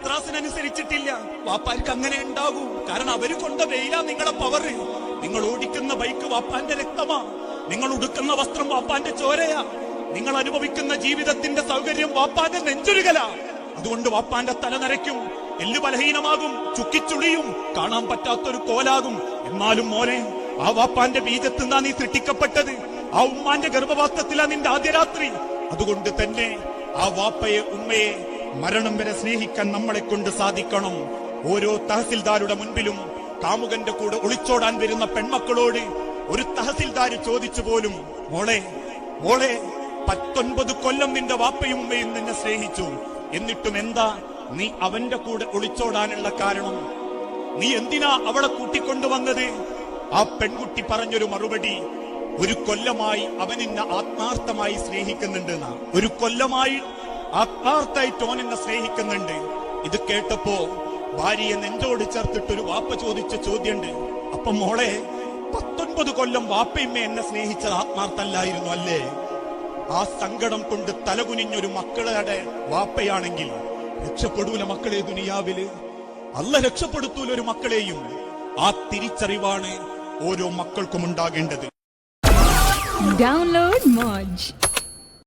പത്രാസിനനുസരിച്ചിട്ടില്ല. വാപ്പാർക്ക് അങ്ങനെ ഉണ്ടാകൂ. കാരണം അവര് കൊണ്ട വെയിലാ നിങ്ങളെ പവറ്. നിങ്ങൾ ഓടിക്കുന്ന ബൈക്ക് വാപ്പാന്റെ രക്തമാ. നിങ്ങൾ ഉടുക്കുന്ന വസ്ത്രം വാപ്പാന്റെ ചോരയാ. നിങ്ങൾ അനുഭവിക്കുന്ന ജീവിതത്തിന്റെ സൗകര്യം വാപ്പാന്റെ നെഞ്ചുരുകലാ. അതുകൊണ്ട് വാപ്പാന്റെ തല നരയ്ക്കും, എല്ലു ബലഹീനമാകും, ചുക്കിച്ചുളിയും, കാണാൻ പറ്റാത്തൊരു കോലാകും. എന്നാലും മോനെ, ആ വാപ്പാന്റെ ബീജത്തിന്നാ നീ സൃഷ്ടിക്കപ്പെട്ടത്. ആ ഉമ്മാന്റെ ഗർഭപാത്രത്തിലാ നിന്റെ ആദ്യ രാത്രി. അതുകൊണ്ട് തന്നെ ആ വാപ്പയെ ഉമ്മയെ മരണം വരെ സ്നേഹിക്കാൻ നമ്മളെ കൊണ്ട് സാധിക്കണം. ഓരോ തഹസിൽദാരുടെ മുൻപിലും കാമുകന്റെ കൂടെ ഒളിച്ചോടാൻ വരുന്ന പെൺമക്കളോട് ഒരു തഹസിൽദാർ ചോദിച്ചു പോലും, മോളെ മോളെ 19 കൊല്ലം നിന്റെ വാപ്പയും ഉമ്മയും നിന്നെ സ്നേഹിച്ചു, എന്നിട്ടും എന്താ നീ അവന്റെ കൂടെ ഒളിച്ചോടാനുള്ള കാരണം? നീ എന്തിനാ അവളെ കൂട്ടിക്കൊണ്ടുവന്നത്? ആ പെൺകുട്ടി പറഞ്ഞൊരു മറുപടി, 1 കൊല്ലമായി അവൻ എന്നെ ആത്മാർത്ഥമായി സ്നേഹിക്കുന്നുണ്ട്. ഒരു കൊല്ലമായി ആത്മാർത്ഥമായിട്ട് ഓൻ എന്നെ സ്നേഹിക്കുന്നുണ്ട്. ഇത് കേട്ടപ്പോ ഭാര്യയെ നെഞ്ചോട് ചേർത്തിട്ടൊരു വാപ്പ ചോദിച്ച ചോദ്യമുണ്ട്, അപ്പൊ മോളെ 19 കൊല്ലം വാപ്പയമ്മ എന്നെ സ്നേഹിച്ചത് ആത്മാർത്ഥല്ലായിരുന്നു അല്ലേ? ആ സങ്കടം കൊണ്ട് തലകുനിഞ്ഞൊരു മക്കളുടെ വാപ്പയാണെങ്കിൽ രക്ഷപ്പെടൂല മക്കളെ ദുനിയാവില്. അല്ല രക്ഷപ്പെടുത്തൂല ഒരു മക്കളെയും. ആ തിരിച്ചറിവാണ് ഓരോ മക്കൾക്കും ഉണ്ടാകേണ്ടത്. Download Moj.